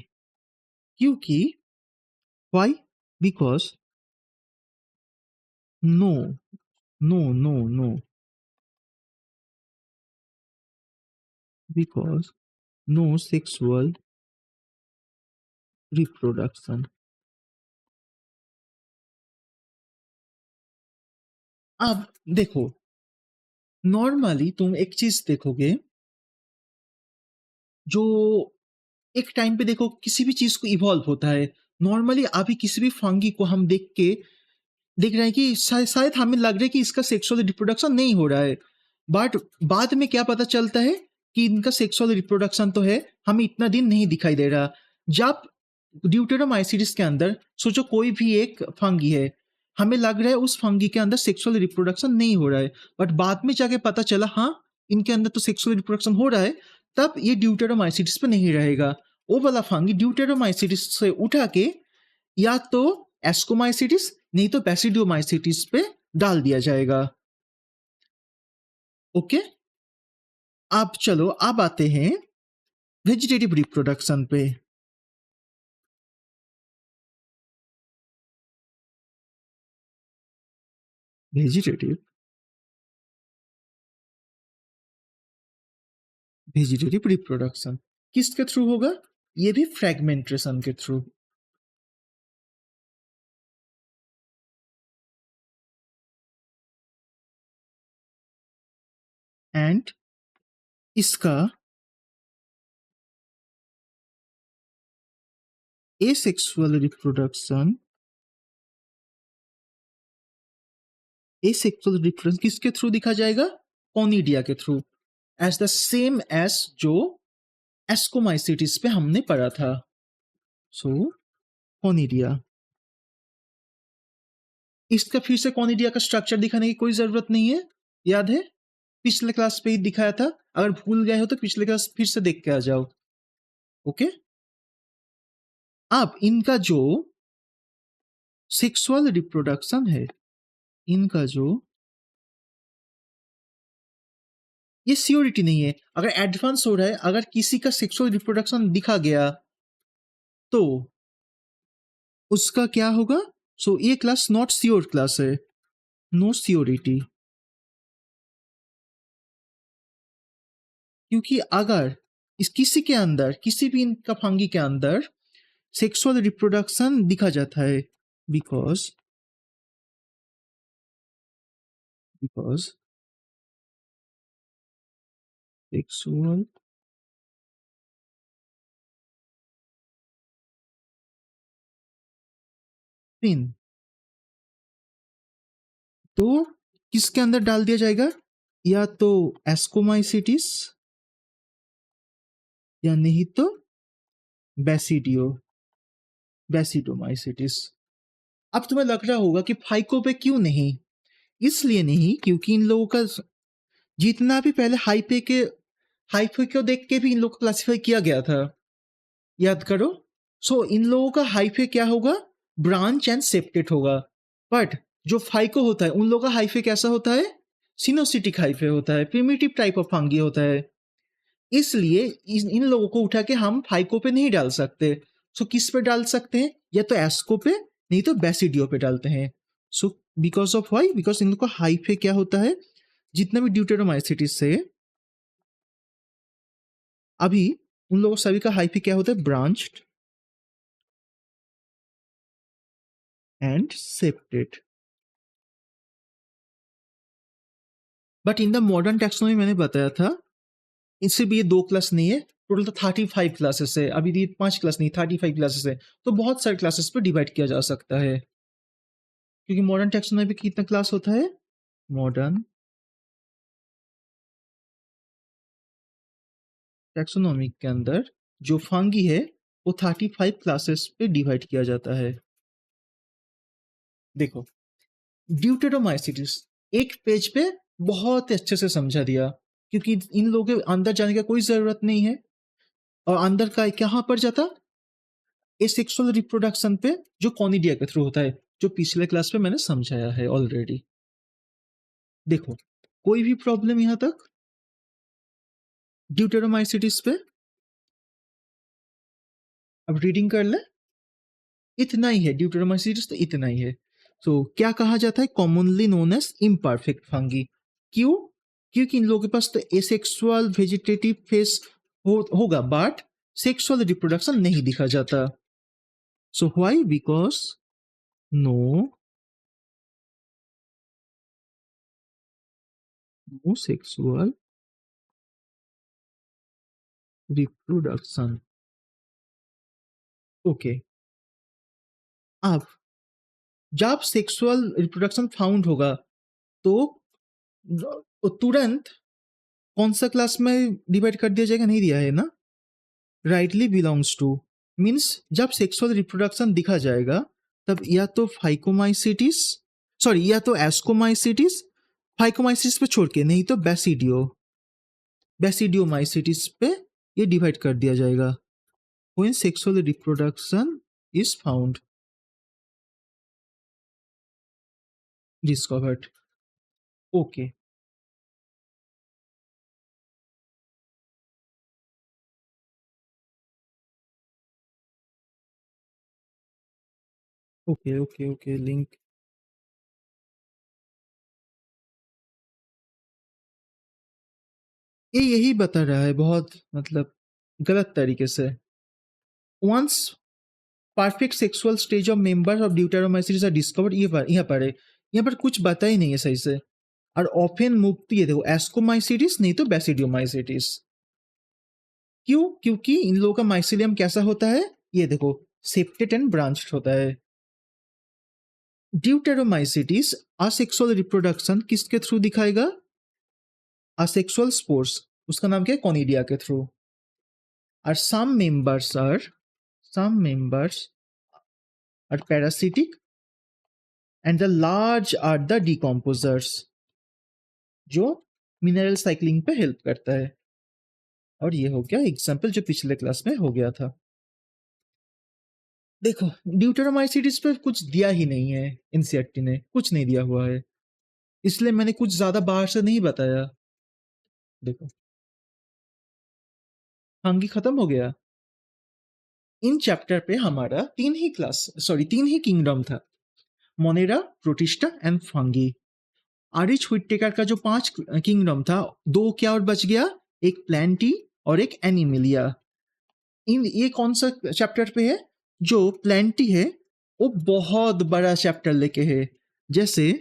क्योंकि why? Because no, no. Because no sexual reproduction. अब देखो, नॉर्मली तुम एक चीज़ देखोगे, जो एक टाइम पे देखो किसी भी चीज़ को इवॉल्व होता है। नॉर्मली अभी किसी भी फंगी को हम देख रहे हैं कि शायद हमें लग रहा है कि इसका सेक्सुअल रिप्रोडक्शन नहीं हो रहा है। बट बाद में क्या पता चलता है कि इनका सेक्सुअल रिप्रोडक्शन तो है, हमें इतना दिन नहीं दिखाई दे रहा। जब ड्यूटेरोमाइसीडिस के अंदर सोचो कोई भी एक फंगी है, हमें लग रहा है उस फंगी के अंदर सेक्सुअल रिप्रोडक्शन नहीं हो रहा है, बट बाद में जाके पता चला हाँ, इनके अंदर तो सेक्सुअल रिप्रोडक्शन हो रहा है, तब ये ड्यूटेरोमाइसीडिस पे नहीं रहेगा। वो वाला फंगी ड्यूटेरोमाइसीडिस से उठा के या तो एस्कोमाइसिटिस नहीं तो बैसिडियोमाइसिटिस पे डाल दिया जाएगा। ओके, अब चलो अब आते हैं वेजिटेटिव रिप्रोडक्शन पे। वेजिटेटिव वेजिटेटिव रिप्रोडक्शन किसके थ्रू होगा? ये भी फ्रेगमेंटेशन के थ्रू। एंड इसका एसेक्सुअल रिप्रोडक्शन किसके थ्रू दिखा जाएगा? कॉनिडिया के through, as the same as जो एस्कोमाइसिटिस पे हमने पढ़ा था। सो कॉनिडिया, इसका फिर से कॉनिडिया का स्ट्रक्चर दिखाने की कोई जरूरत नहीं है, याद है पिछले क्लास पे ही दिखाया था। अगर भूल गए हो तो पिछले क्लास फिर से देख के आ जाओ। ओके, अब इनका जो सेक्सुअल रिप्रोडक्शन है, इनका जो ये सियोरिटी नहीं है। अगर एडवांस हो रहा है, अगर किसी का सेक्सुअल रिप्रोडक्शन दिखा गया तो उसका क्या होगा? सो ये क्लास नॉट श्योर क्लास है, नो सियोरिटी। क्योंकि अगर इस किसी के अंदर किसी भी इनका फंगी के अंदर सेक्सुअल रिप्रोडक्शन दिखा जाता है, बिकॉज सेक्सुअल पिन, तो किसके अंदर डाल दिया जाएगा? या तो एस्कोमाइसिटिस या नहीं तो बैसिडोमाइसिटिस। अब तुम्हें लग रहा होगा कि फाइको पे क्यों नहीं? इसलिए नहीं क्योंकि इन लोगों का जितना भी पहले हाइपे को देख के भी इन लोगों को क्लासिफाई किया गया था, याद करो। सो इन लोगों का हाइफे क्या होगा? ब्रांच एंड सेप्टेट होगा। बट जो फाइको होता है उन लोगों का हाइफे कैसा होता है? सिनोसिटिक हाइफे होता है, प्रिमिटिव टाइप ऑफ फंगी होता है। इसलिए इन लोगों को उठा के हम फाइको पे नहीं डाल सकते। सो किस पे डाल सकते हैं? या तो एस्को पे नहीं तो बैसिडियो पे डालते हैं। So because of why, because इन लोगों का हाइफे क्या होता है? जितना भी ड्यूटेरोमाइसिटिस से अभी उन लोगों सभी का हाइफे क्या होता है? Branched and septate. But in the modern taxonomy मैंने बताया था, इससे भी ये 2 क्लास नहीं है, टोटल तो 35 क्लासेस है। अभी ये 5 क्लास नहीं, 35 क्लासेस है। तो बहुत सारे क्लासेस पे डिवाइड किया जा सकता है। क्योंकि मॉडर्न टैक्सोनॉमी में कितना क्लास होता है? मॉडर्न टैक्सोनॉमी के अंदर जो फंगी है वो 35 क्लासेस पे डिवाइड किया जाता है। देखो, ड्यूटेरोमाइसिटिस एक पेज पे बहुत अच्छे से समझा दिया, क्योंकि इन लोगों के अंदर जाने का कोई जरूरत नहीं है। और अंदर का कहाँ पर जाता? एसेक्सुअल रिप्रोडक्शन पे, जो कॉनिडिया के थ्रू होता है, जो पिछले क्लास में मैंने समझाया है ऑलरेडी। देखो, कोई भी प्रॉब्लम यहां तक ड्यूटेरोमाइसिटिस पे? अब रीडिंग कर ले, इतना ही है ड्यूटेरोमाइसिटिस, तो इतना ही है। तो क्या कहा जाता है? Commonly known as imperfect fungi. क्यों? क्योंकि इन लोगों के पास तो एसेक्सुअल वेजिटेटिव फेस होगा, बट सेक्सुअल रिप्रोडक्शन नहीं दिखा जाता। So why? Because no no sexual reproduction. Okay. अब जब सेक्सुअल रिप्रोडक्शन फाउंड होगा तो तुरंत कौन सा क्लास में डिवाइड कर दिया जाएगा, नहीं दिया है ना, राइटली बिलोंग्स टू। मीन्स जब सेक्सुअल रिप्रोडक्शन दिखा जाएगा तब या तो फाइकोमाइसिटिस, सॉरी, या तो एस्कोमाइसिटिस, फाइकोमाइसिस पे छोड़ के, नहीं तो बेसिडियोमाइसिटिस पे ये डिवाइड कर दिया जाएगा। When sexual reproduction is found, discovered. Okay. Okay okay okay, link. ये यही बता रहा है बहुत, मतलब गलत तरीके से। Once perfect sexual stage of members of deuteromycetes are discovered, यहाँ पर है, यहाँ पर कुछ बता ही नहीं है सही से। और ऑफेन मुक्ति, ये देखो, एस्कोमाइसिटिस नहीं तो बेसिडियोमाइसिटिस। क्यों? क्योंकि इन लोगों का माइसिलियम कैसा होता है, ये देखो, सेप्टेड एंड ब्रांच्ड होता है। ड्यूटेरोमाइसिटिस असेक्सुअल रिप्रोडक्शन किसके थ्रू दिखाएगा? असेक्सुअल स्पोर्स, उसका नाम क्या है, कॉनिडिया के थ्रू। और some members are parasitic and the large are the decomposers, जो मिनरल साइक्लिंग पे हेल्प करता है। और ये हो गया एग्जाम्पल जो पिछले क्लास में हो गया था। देखो, ड्यूटेरोमाइसिटिस पे कुछ दिया ही नहीं है, एनसीईआरटी ने कुछ नहीं दिया हुआ है, इसलिए मैंने कुछ ज्यादा बाहर से नहीं बताया। देखो, फंगी खत्म हो गया। इन चैप्टर पे हमारा तीन ही किंगडम था, monera, protista and fungi. R H Whittaker का जो 5 किंगडम था, 2 क्या और बच गया, एक प्लांटी और एक एनिमिलिया। इन ये कौन सा चैप्टर पे है? जो प्लांटी है वो बहुत बड़ा चैप्टर लेके है। जैसे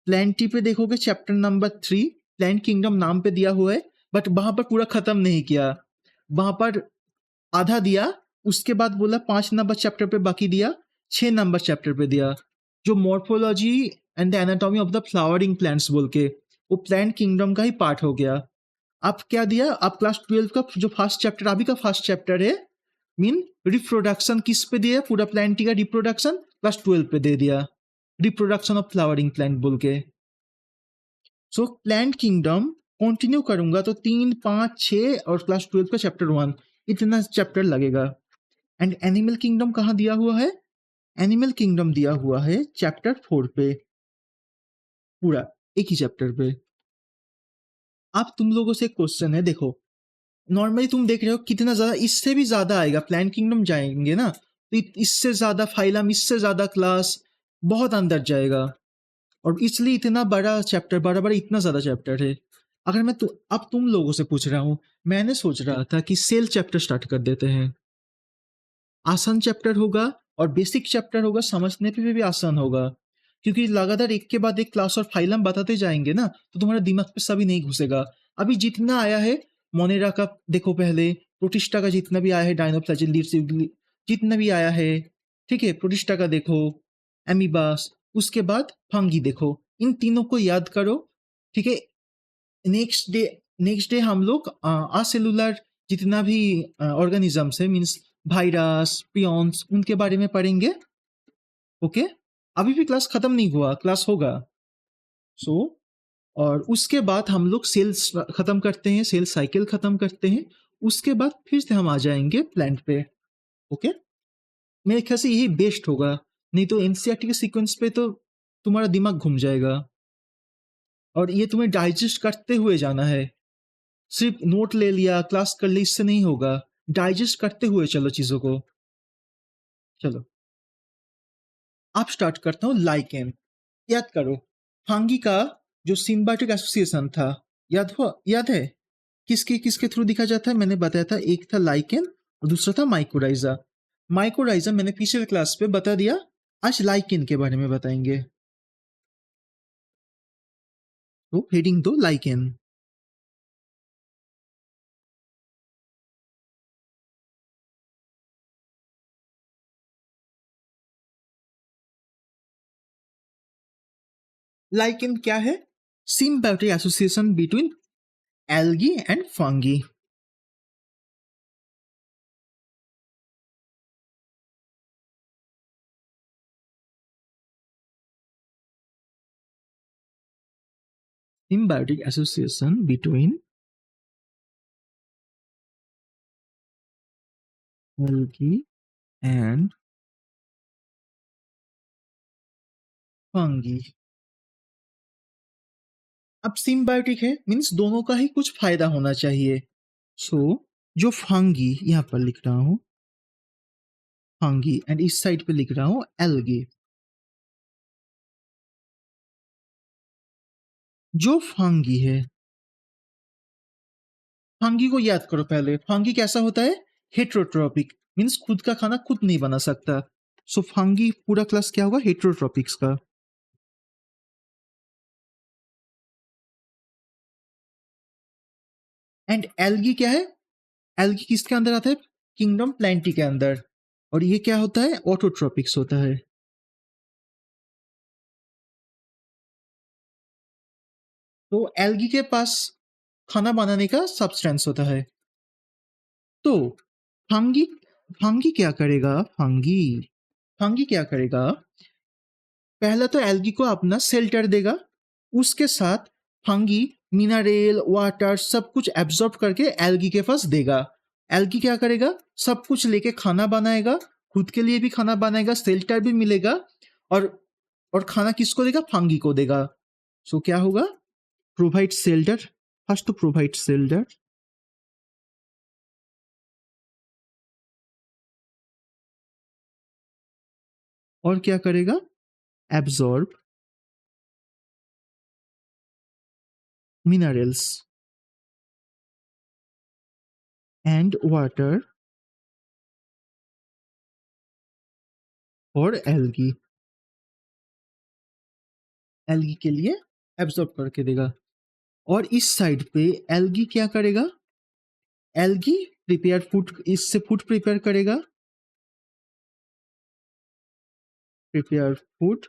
प्लांटी पे देखोगे चैप्टर नंबर 3, प्लांट किंगडम नाम पे दिया हुआ है, बट वहां पर पूरा खत्म नहीं किया, वहां पर आधा दिया, उसके बाद बोला 5 नंबर चैप्टर पे बाकी दिया, 6 नंबर चैप्टर पे दिया, जो morphology and the anatomy of the flowering plants बोल के, वो प्लांट किंगडम का ही पार्ट हो गया। अब क्या दिया, अब क्लास 12 का जो फर्स्ट चैप्टर, अभी का फर्स्ट चैप्टर है, मीन रिप्रोडक्शन किस पे दिया, पूरा प्लांट का रिप्रोडक्शन क्लास 12 पे दे दिया, रिप्रोडक्शन ऑफ फ्लावरिंग प्लांट बोल के। सो प्लांट किंगडम कंटिन्यू करूंगा तो 3, 5, 6 और क्लास 12 का चैप्टर 1, इतना चैप्टर लगेगा। एंड एनिमल किंगडम कहाँ दिया हुआ है? एनिमल किंगडम दिया हुआ है चैप्टर 4 पे, पूरा एक ही चैप्टर पे। अब तुम लोगों से क्वेश्चन है, देखो, नॉर्मली तुम देख रहे हो कितना ज्यादा, इससे भी ज्यादा आएगा, प्लांट किंगडम जाएंगे ना तो इससे ज्यादा फाइलम, इससे ज्यादा क्लास, बहुत अंदर जाएगा। और इसलिए इतना बड़ा चैप्टर, बड़ा बड़ा इतना ज्यादा चैप्टर है। अगर मैं अब तुम लोगों से पूछ रहा हूँ, मैंने सोच रहा था कि सेल चैप्टर स्टार्ट कर देते हैं, आसान चैप्टर होगा और बेसिक चैप्टर होगा, समझने पे भी आसान होगा। क्योंकि लगातार एक के बाद एक क्लास और फाइलम बताते जाएंगे ना तो तुम्हारे दिमाग पे सभी नहीं घुसेगा। अभी जितना आया है, मोनेरा का देखो पहले, प्रोटिस्टा का जितना भी आया है, डायनोफ्लैजिल, जितना भी आया है, ठीक है, प्रोटिस्टा का देखो, एमीबास, उसके बाद फंगी देखो, इन तीनों को याद करो, ठीक है। नेक्स्ट डे हम लोग असेलुलर जितना भी ऑर्गेनिजम्स है, मीन्स वायरस, पियॉन्स, उनके बारे में पढ़ेंगे। ओके, अभी भी क्लास खत्म नहीं हुआ, क्लास होगा। सो और उसके बाद हम लोग सेल्स खत्म करते हैं, सेल साइकिल खत्म करते हैं, उसके बाद फिर से हम आ जाएंगे प्लांट पे। ओके, मेरे ख्याल से यही बेस्ट होगा, नहीं तो एनसीईआरटी के सीक्वेंस पे तो तुम्हारा दिमाग घूम जाएगा। और ये तुम्हें डाइजेस्ट करते हुए जाना है, सिर्फ नोट ले लिया, क्लास कर ली, इससे नहीं होगा, डाइजेस्ट करते हुए चलो चीजों को। चलो, अब स्टार्ट करता हूँ लाइकेन। याद करो, फांगी का जो सिम्बायोटिक एसोसिएशन था, याद है, किसके किसके थ्रू दिखा जाता है, मैंने बताया था, एक था लाइकेन और दूसरा था माइकोराइजा। माइकोराइजा मैंने पिछले क्लास पे बता दिया, आज लाइकेन के बारे में बताएंगे। तो हेडिंग दो लाइकेन। लाइकेन क्या है? Symbiotic association between algae and fungi. Symbiotic association between algae and fungi। अब सिम्बायोटिक है मीन्स दोनों का ही कुछ फायदा होना चाहिए। सो जो फंगी यहां पर लिख रहा हूं फंगी एंड इस साइड पे लिख रहा हूं एल्गी। जो फंगी है, फंगी को याद करो पहले। फंगी कैसा होता है? हेट्रोट्रॉपिक मीन्स खुद का खाना खुद नहीं बना सकता। सो फंगी पूरा क्लास क्या होगा? हेट्रोट्रॉपिक्स का। एंड एल्गी क्या है? एल्गी किसके अंदर आता है? किंगडम प्लांटी के अंदर। और ये क्या होता है? ऑटोट्रॉपिक्स होता है। तो एल्गी के पास खाना बनाने का सब्सटेंस होता है। तो फंगी फंगी क्या करेगा? फंगी क्या करेगा? पहला तो एल्गी को अपना शेल्टर देगा, उसके साथ फंगी मिनरल वाटर सब कुछ एब्जॉर्ब करके एल्गी के पास देगा। एल्गी क्या करेगा? सब कुछ लेके खाना बनाएगा, खुद के लिए भी खाना बनाएगा, शेल्टर भी मिलेगा, और और खाना किसको देगा? फंगी को देगा। सो क्या होगा? Provide shelter. फर्स्ट तो प्रोवाइड शेल्टर, और क्या करेगा? एब्जॉर्ब मिनरल्स एंड वाटर और एल्गी। एल्गी के लिए एब्जॉर्ब करके देगा। और इस साइड पे एल्गी क्या करेगा? एल्गी प्रिपेयर फूड, इससे फूड प्रिपेयर करेगा। Prepare food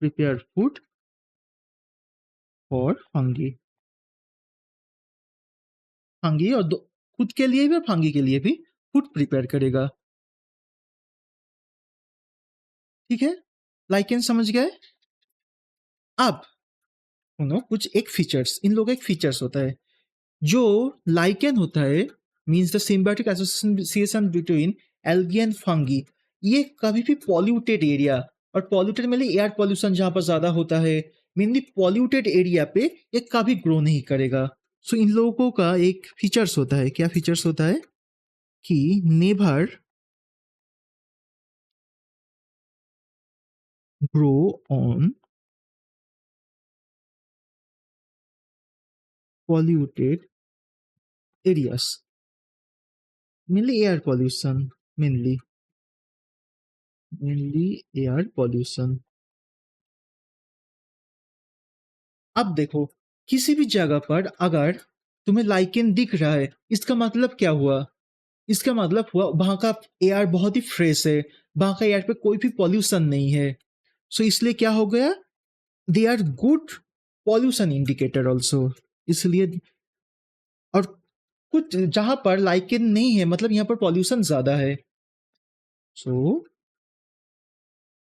prepare food for fungi. Fungi और खुद के लिए भी और फंगी के लिए भी फूड प्रिपेयर करेगा। ठीक है, लाइकेन समझ गए? अब सुनो कुछ एक फीचर्स, इन लोगों का एक फीचर्स होता है। जो लाइकेन होता है means the symbiotic association between algae and fungi, ये कभी भी पॉल्यूटेड एरिया, और पॉल्यूटेड में एयर पॉल्यूशन जहां पर ज्यादा होता है, मेनली पॉल्यूटेड एरिया पे ये कभी ग्रो नहीं करेगा। सो इन लोगों का एक फीचर्स होता है। क्या फीचर्स होता है? कि never grow on polluted areas, mainly air pollution, mainly mainly air pollution. अब देखो, किसी भी जगह पर अगर तुम्हें लाइकेन दिख रहा है, इसका मतलब क्या हुआ? इसका मतलब हुआ वहां का एयर बहुत ही फ्रेश है, वहां का एयर पे कोई भी पॉल्यूशन नहीं है। सो इसलिए क्या हो गया? They are good pollution indicator also. इसलिए, और कुछ जहां पर लाइकेन नहीं है मतलब यहाँ पर पॉल्यूशन ज्यादा है, so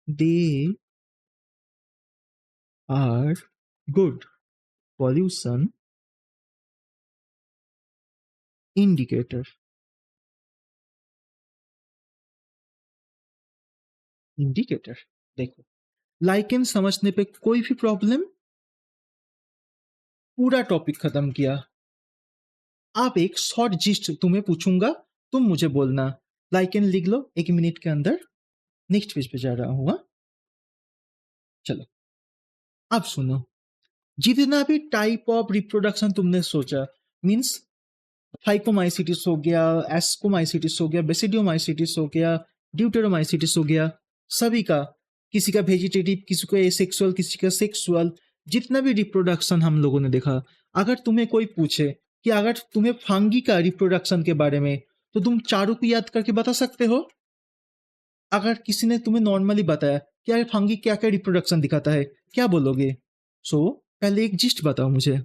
they are good pollution indicator. Indicator, देखो लाइकेन समझने पे कोई भी प्रॉब्लम? पूरा टॉपिक खत्म किया। आप एक शॉर्ट जिस्ट तुम्हें पूछूंगा, तुम मुझे बोलना। लाइकेन लिख लो 1 मिनट के अंदर। नेक्स्ट पेज पे जा रहा हूँ, हाँ? चलो अब सुनो। जितना भी टाइप ऑफ रिप्रोडक्शन तुमने सोचा, मीन्स फाइकोमाइसिटिस हो गया, एस्कोमाइसिटिस हो गया, बेसिडियोमाइसिटिस हो गया, ड्यूटेरोमाइसिटिस हो गया, सभी का, किसी का वेजिटेटिव, किसी का एसेक्सुअल, किसी का सेक्सुअल, जितना भी रिप्रोडक्शन हम लोगों ने देखा, अगर तुम्हें कोई पूछे कि अगर तुम्हें फंगी का रिप्रोडक्शन के बारे में, तो तुम चारों को याद करके बता सकते हो? अगर किसी ने तुम्हें नॉर्मली बताया कि यार फंगी क्या-क्या रिप्रोडक्शन दिखाता है, क्या बोलोगे? पहले एक जिस्ट बताओ मुझे।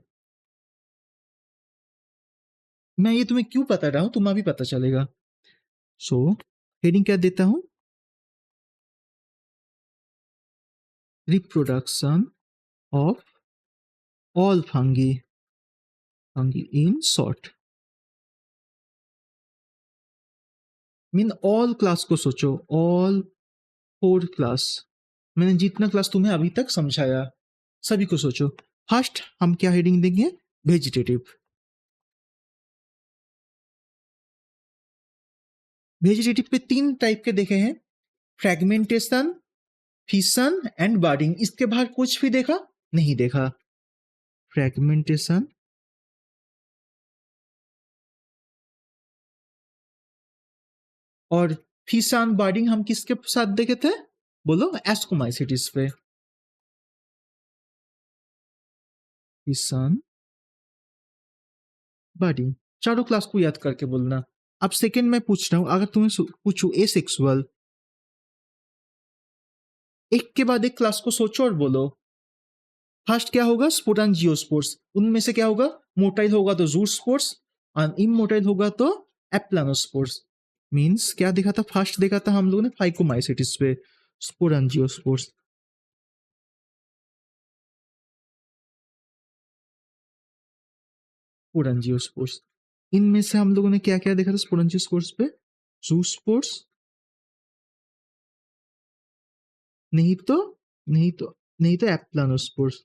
मैं ये तुम्हें क्यों बता रहा हूँ, तुम्हें भी पता चलेगा। सो हेडिंग क्या देता हूँ? Reproduction of all fungi in short. Mean all class को सोचो, ऑल 4 क्लास। मैंने जितना क्लास तुम्हें अभी तक समझाया, सभी को सोचो। फर्स्ट हम क्या हेडिंग देंगे? वेजिटेटिव। वेजिटेटिव पे 3 टाइप के देखे हैं, फ्रेगमेंटेशन, फिशन एंड बर्डिंग। इसके बाहर कुछ भी देखा? नहीं देखा। फ्रेगमेंटेशन और फिशन बर्डिंग हम किसके साथ देखे थे? बोलो, एस्कोमाइसिटिस पे। फिशन बर्डिंग चारों क्लास को याद करके बोलना। अब सेकंड मैं पूछ रहा हूं, अगर तुम्हें पूछूं एसेक्सुअल, एक के बाद एक क्लास को सोचो और बोलो। फर्स्ट क्या होगा? स्पोरांजियोस्पोर्स। उनमें से क्या होगा? मोटाइल होगा तो जूस्पोर्स, और इमोटाइल होगा तो एप्लानोस्पोर्स। मींस क्या देखा था? फर्स्ट देखा था हम लोगों ने फाइकोमाइसिटिस पे, स्पोरांजियोस्पोर्स। स्पोरांजियोस्पोर्स। इनमें से हम लोगों ने क्या क्या देखा था स्पोरांजियोस्पोर्स पे? जूस्पोर्स, नहीं तो नहीं तो नहीं तो एप्लानोस्पोर्स।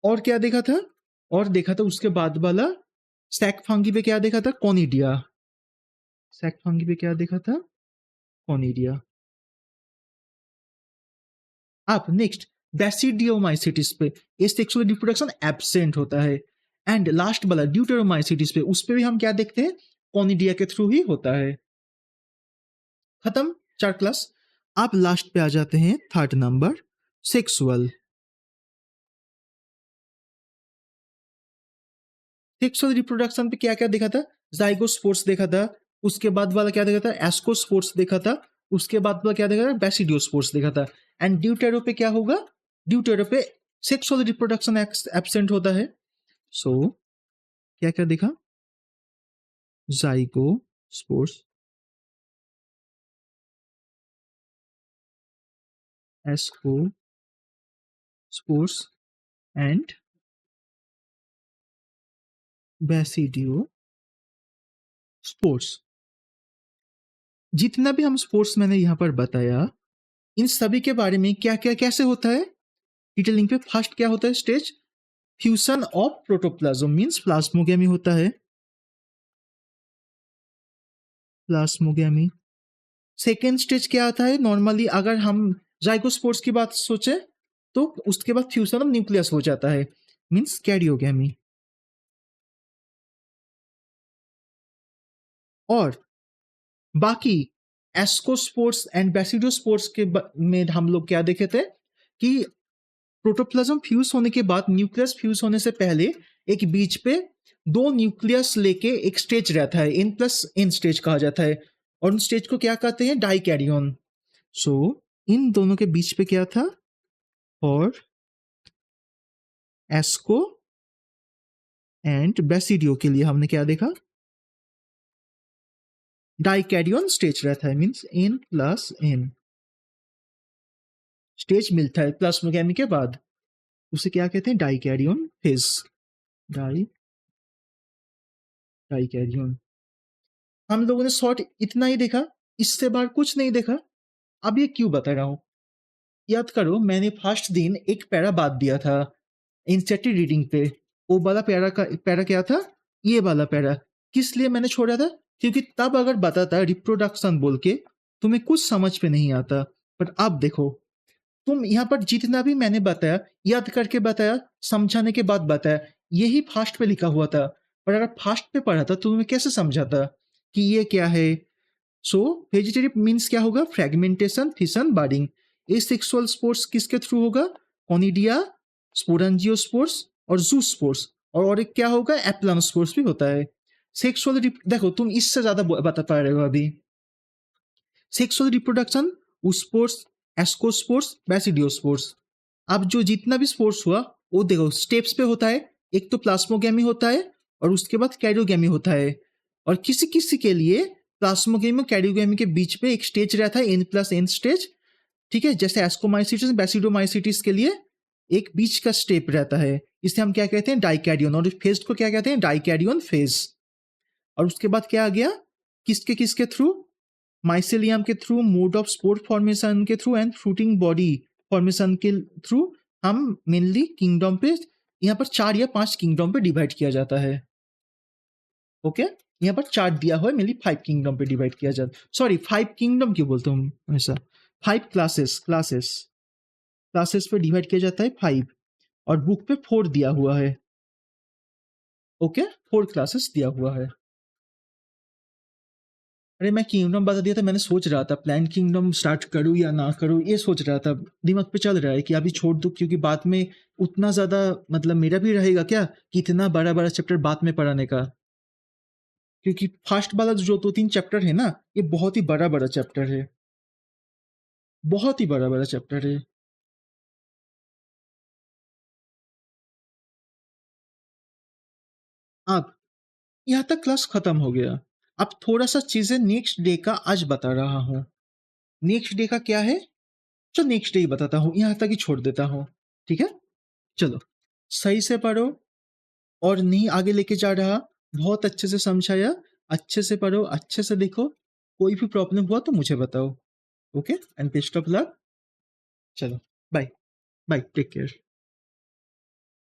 और क्या देखा था? और देखा था उसके बाद वाला, सैक फंगी पे क्या देखा था? कॉनिडिया। सैक फंगी पे क्या देखा था? कॉनिडिया। अब नेक्स्ट बैसिडियोमाइसिटिस पे ये सेक्सुअल रिप्रोडक्शन एब्सेंट होता है। एंड लास्ट वाला ड्यूटेरोमाइसिटिस पे, उस पे भी हम क्या देखते हैं? कॉनिडिया के थ्रू ही होता है। खत्म 4 क्लास। अब लास्ट पे आ जाते हैं, third number, sexual. Sexual reproduction पे क्या क्या देखा था? जाइगोस्पोर्स देखा था। उसके बाद वाला क्या देखा था? एस्कोस्पोर्स देखा था। उसके बाद वाला क्या देखा था? बैसिडियोस्पोर्स देखा था। एंड ड्यूटेरो पे क्या होगा? ड्यूटेरो पे सेक्सुअल रिप्रोडक्शन एब्सेंट होता है। सो क्या क्या देखा? Zygospores, ascospores and बैसिडियोस्पोर्स। जितना भी हम स्पोर्ट्स मैंने यहाँ पर बताया, इन सभी के बारे में क्या क्या कैसे होता है डिटेलिंग पे। फर्स्ट क्या होता है stage? Fusion of protoplasm, means plasmogamy होता है। प्लाज्मोगेमी। सेकेंड स्टेज क्या आता है? नॉर्मली अगर हम जाइगोस्पोर्स की बात सोचे, तो उसके बाद फ्यूजन ऑफ न्यूक्लियस हो जाता है, मींस कैरियोगेमी। और बाकी एस्कोस्पोर्स एंड बैसिडोस्पोर्स में हम लोग क्या देखे थे कि प्रोटोप्लाज्म फ्यूज होने के बाद, न्यूक्लियस फ्यूज होने से पहले, एक बीच पे 2 न्यूक्लियस लेके एक स्टेज रहता है, एन प्लस एन स्टेज कहा जाता है। और उन स्टेज को क्या कहते हैं? डाइकैरियन। सो इन दोनों के बीच पे क्या था? और एस्को एंड बैसिडियो के लिए हमने क्या देखा? डाइकैरियन स्टेज रहता है, means n plus n stage मिलता है प्लाज्मोगेमी के बाद। उसे क्या कहते हैं? Dikaryon phase. Di dikaryon. हम लोगों ने शॉर्ट इतना ही देखा, इससे बाहर कुछ नहीं देखा। अब ये क्यों बता रहा हूं? याद करो, मैंने फर्स्ट दिन एक पैरा बात दिया था इंसेक्टिव रीडिंग पे। वो वाला पैरा क्या था? ये वाला पैरा। किस लिए मैंने छोड़ा था? क्योंकि तब अगर बताता रिप्रोडक्शन बोल के, तुम्हें कुछ समझ पे नहीं आता। पर अब देखो, तुम यहाँ पर जितना भी मैंने बताया, याद करके बताया, समझाने के बाद बताया, यही फास्ट पे लिखा हुआ था। पर अगर फास्ट पे पढ़ा था तो तुम्हें कैसे समझाता कि ये क्या है, सो वेजिटेटिव मीन्स क्या होगा? Fragmentation, fission, budding. Asexual spores किसके थ्रू होगा? कॉनिडिया, स्पोरेंजियोस्पोर्स और ज़ूस्पोर्स। और एक क्या होगा? एप्लानोस्पोर्स भी होता है। सेक्सुअल देखो तुम इससे ज़्यादा बता पा रहे हो अभी। Sexual reproduction, spores, ascospores, basidiospores. अब जो जितना भी स्पोर्स हुआ वो देखो स्टेप्स पे होता है। एक तो प्लास्मोगेमी होता है और उसके बाद कैरियोगेमी होता है। और किसी किसी के लिए प्लास्मोगेमी और कैरियोगेमी के बीच पे एक स्टेज रहता है, N+N स्टेज। ठीक है, जैसे एस्कोमाइसिटिस, बैसिडोमाइसिटिस के लिए एक बीच का स्टेप रहता है। इसे हम क्या कहते हैं? डाइकैरियन। और फेज को क्या कहते हैं? Dikaryon phase. और उसके बाद क्या आ गया? किसके किसके थ्रू? माइसेलियम के थ्रू, मोड ऑफ स्पोर फॉर्मेशन के through and fruiting body formation के थ्रू हम मेनली किंगडम पे, यहाँ पर 4 या 5 किंगडम पे डिवाइड किया जाता है। ओके, यहाँ पर चार्ट दिया हुआ है, मेनली 5 किंगडम पे डिवाइड किया जाता है। सॉरी 5 किंगडम क्यों बोलते हूँ हमेशा? 5 क्लासेस क्लासेस क्लासेस पे डिवाइड किया जाता है 5। और बुक पे 4 दिया हुआ है। ओके, 4 क्लासेस दिया हुआ है। अरे मैं किंगडम बता दिया था, मैंने सोच रहा था प्लान किंगडम स्टार्ट करूँ या ना करूँ, ये सोच रहा था। दिमाग पे चल रहा है कि अभी छोड़ दूँ, क्योंकि बाद में उतना ज़्यादा मतलब मेरा भी रहेगा क्या कि इतना बड़ा-बड़ा चैप्टर बाद में पढ़ाने का। क्योंकि फर्स्ट वाला जो 2-3 चैप्टर है ना, ये बहुत ही बड़ा-बड़ा चैप्टर है। बहुत ही बड़ा-बड़ा चैप्टर है। अब यहाँ तक क्लास खत्म हो गया। अब थोड़ा-सा चीज़ें नेक्स्ट डे का आज बता रहा हूँ। नेक्स्ट डे का क्या है? चलो नेक्स्ट डे ही बताता हूँ, यहाँ तक ही छोड़ देता हूँ। ठीक है? चलो, सही से पढ़ो और नहीं आगे लेके जा रहा, बहुत अच्छे से समझाया, अच्छे से पढ़ो, अच्छे से देखो, कोई भी प्रॉब्लम हुआ तो मुझे बताओ। Okay and best of luck. चलो, बाय, बाय, टेक केयर।